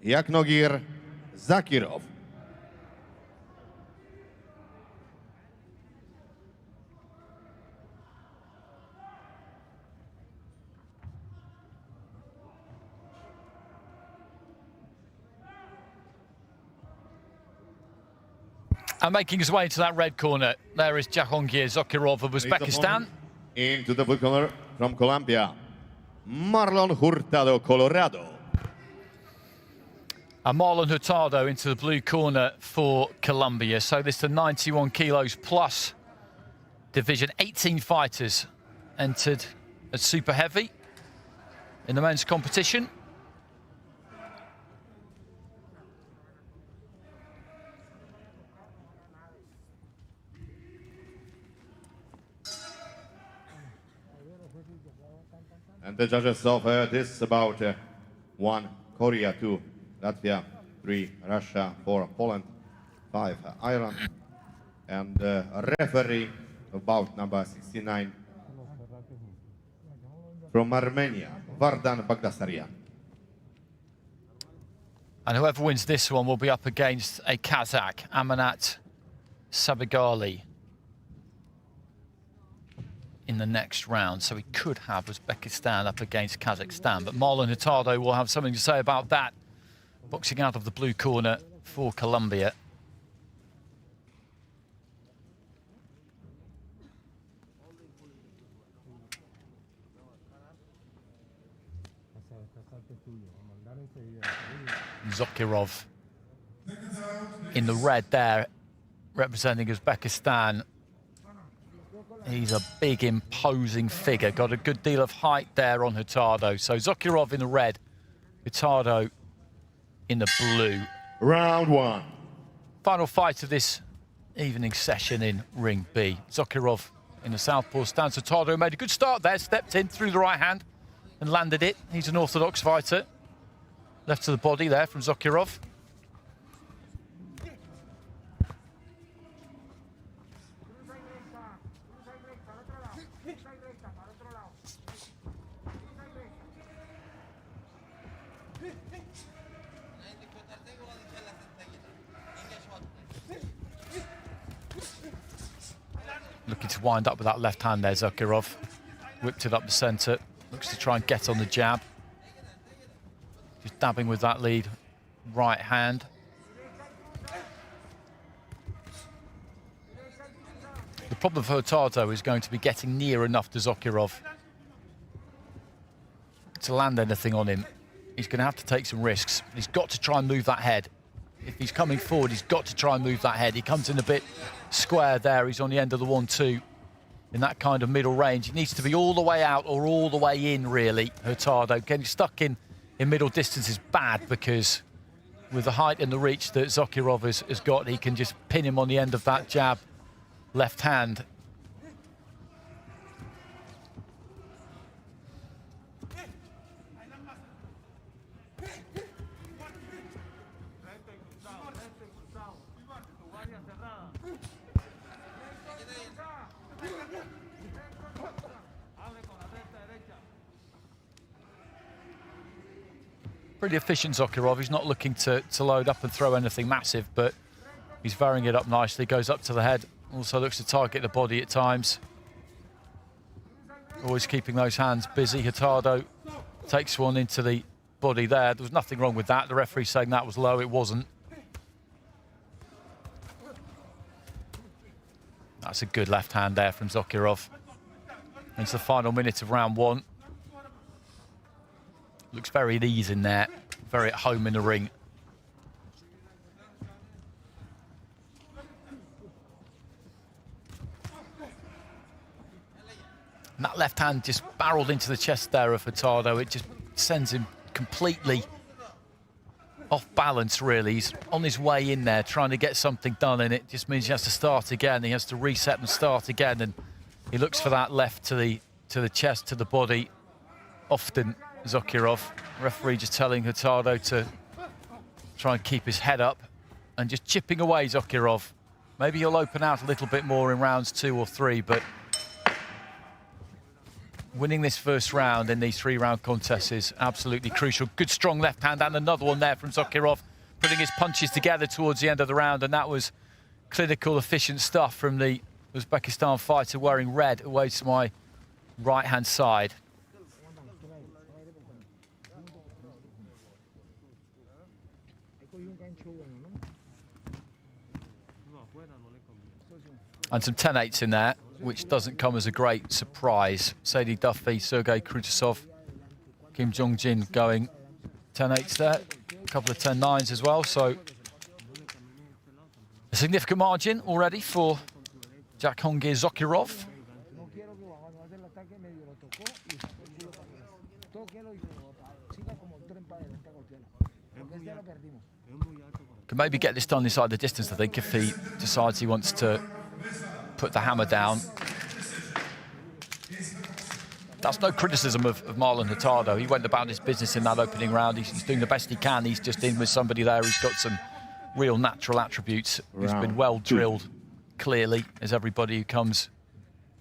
Jakhongir Zokirov. And making his way into that red corner, there is Jakhongir Zokirov of Uzbekistan. Into the blue corner from Colombia, Marlon Hurtado, Colorado. And Marlon Hurtado into the blue corner for Colombia. So this is the 91 kilos plus division. 18 fighters entered at super heavy in the men's competition. And the judges of this about 1 Korea, 2 Latvia, 3 Russia, 4 Poland, 5 Ireland, and referee about number 69 from Armenia, Vardan Bagdasaryan. And whoever wins this one will be up against a Kazakh, Amanat Sabigali, in the next round. So we could have Uzbekistan up against Kazakhstan. But Marlon Hurtado will have something to say about that. Boxing out of the blue corner for Colombia. Zokirov in the red there, representing Uzbekistan. He's a big, imposing figure. Got a good deal of height there on Hurtado. So Zokirov in the red, Hurtado in the blue. Round 1. Final fight of this evening session in Ring B. Zokirov in the southpaw stance. Hurtado made a good start there, stepped in through the right hand and landed it. He's an orthodox fighter. Left to the body there from Zokirov. Looking to wind up with that left hand there, Zokirov. Whipped it up the centre. Looks to try and get on the jab. Just dabbing with that lead right hand. The problem for Hurtado is going to be getting near enough to Zokirov to land anything on him. He's going to have to take some risks. He's got to try and move that head. If he's coming forward, he's got to try and move that head. He comes in a bit square there. He's on the end of the 1-2 in that kind of middle range. He needs to be all the way out or all the way in, really, Hurtado. Getting stuck in middle distance is bad because with the height and the reach that Zokirov has got, he can just pin him on the end of that jab left hand. Pretty efficient Zokirov. He's not looking to load up and throw anything massive, but he's varying it up nicely. Goes up to the head. Also looks to target the body at times. Always keeping those hands busy. Hurtado takes one into the body there. There was nothing wrong with that. The referee saying that was low. It wasn't. That's a good left hand there from Zokirov. It's the final minute of round 1. Looks very at ease in there, very at home in the ring. And that left hand just barreled into the chest there of Hurtado. It just sends him completely off balance, really. He's on his way in there trying to get something done, and it just means he has to start again. He has to reset and start again, and he looks for that left to the chest, to the body. Often Zokirov, referee just telling Hurtado to try and keep his head up and just chipping away Zokirov. Maybe he'll open out a little bit more in rounds 2 or 3, but winning this first round in these 3-round contests is absolutely crucial. Good strong left hand and another one there from Zokirov, putting his punches together towards the end of the round, and that was clinical, efficient stuff from the Uzbekistan fighter wearing red away to my right-hand side. And some 10-8s in there, which doesn't come as a great surprise. Sadie Duffy, Sergei Krutasov, Kim Jong-jin going 10-8s there. A couple of 10-9s as well, so a significant margin already for Jakhongir Zokirov. Can maybe get this done inside the distance, I think, if he decides he wants to put the hammer down. That's no criticism of Marlon Hurtado. He went about his business in that opening round. He's doing the best he can. He's just in with somebody there who's got some real natural attributes. He's been well drilled, clearly, as everybody who comes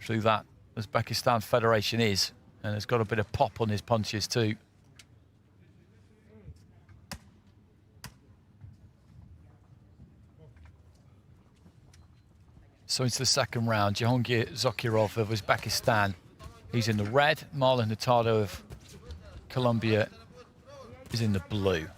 through that Uzbekistan Federation is, and has got a bit of pop on his punches too. So into the second round, Jakhongir Zokirov of Uzbekistan. He's in the red. Marlon Hurtado of Colombia is in the blue.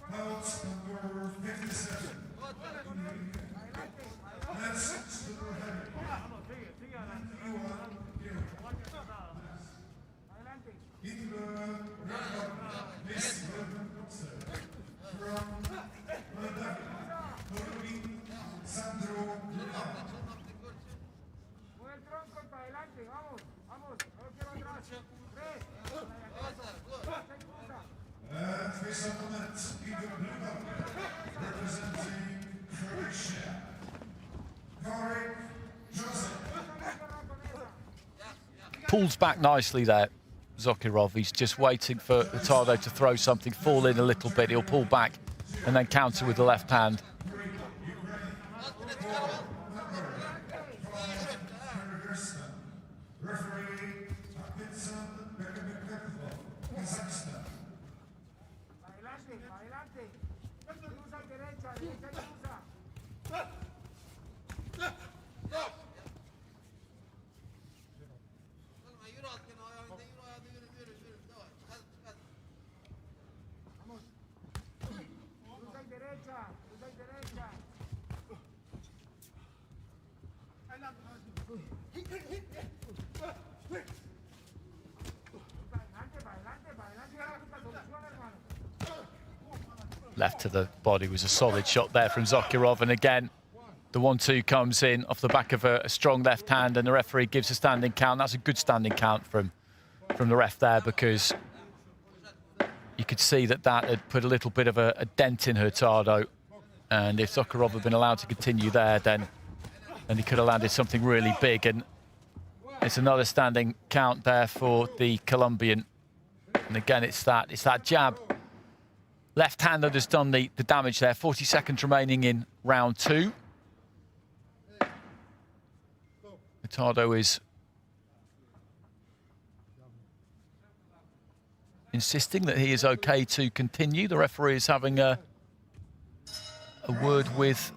Pulls back nicely there, Zokirov. He's just waiting for Hurtado to throw something, fall in a little bit. He'll pull back and then counter with the left hand. Left to the body was a solid shot there from Zokirov, and again the 1-2 comes in off the back of a strong left hand, and the referee gives a standing count. That's a good standing count from the ref there, because you could see that had put a little bit of a dent in Hurtado, and if Zokirov had been allowed to continue there, then he could have landed something really big. And it's another standing count there for the Colombian. And again, it's that jab left hand that has done the damage there. 40 seconds remaining in round 2. Hurtado is insisting that he is okay to continue. The referee is having a word with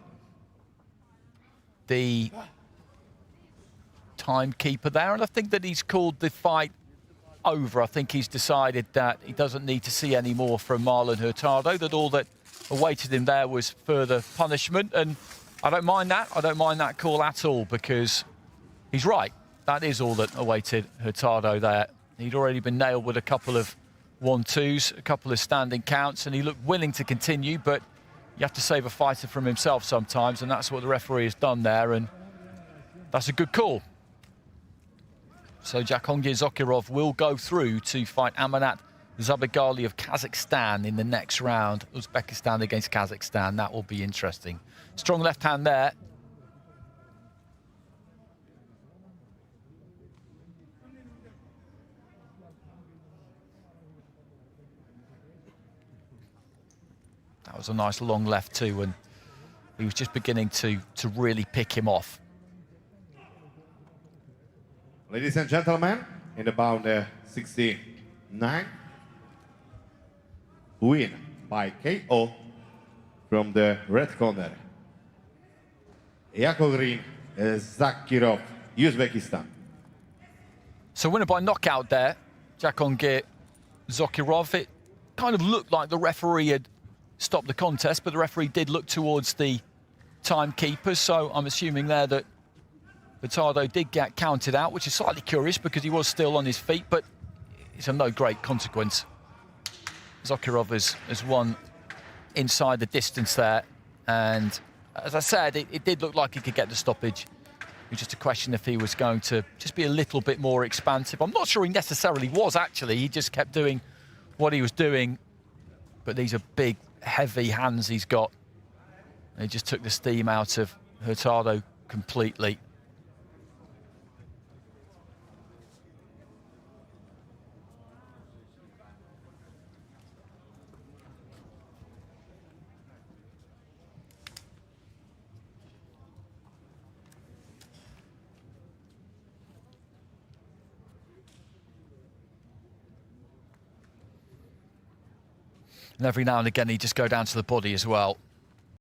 the timekeeper there, and I think that he's called the fight over. I think he's decided that he doesn't need to see any more from Marlon Hurtado, that all that awaited him there was further punishment, and I don't mind that. I don't mind that call at all, because he's right. That is all that awaited Hurtado there. He'd already been nailed with a couple of 1-2s, a couple of standing counts, and he looked willing to continue, but you have to save a fighter from himself sometimes, and that's what the referee has done there, and that's a good call. So Jakhongir Zokirov will go through to fight Amanat Zabagali of Kazakhstan in the next round. Uzbekistan against Kazakhstan. That will be interesting. Strong left hand there. That was a nice long left too, and he was just beginning to really pick him off. Ladies and gentlemen, in about 69. Win by KO from the red corner. Jakhongir Zokirov, Uzbekistan. So winner by knockout there, Jakhongir Zokirov. It kind of looked like the referee had stopped the contest, but the referee did look towards the timekeepers, so I'm assuming there that Hurtado did get counted out, which is slightly curious because he was still on his feet, but it's of no great consequence. Zokirov has won inside the distance there, and as I said, it did look like he could get the stoppage. It was just a question if he was going to just be a little bit more expansive. I'm not sure he necessarily was, actually. He just kept doing what he was doing, but these are big, heavy hands he's got. He just took the steam out of Hurtado completely. And every now and again, he'd just go down to the body as well.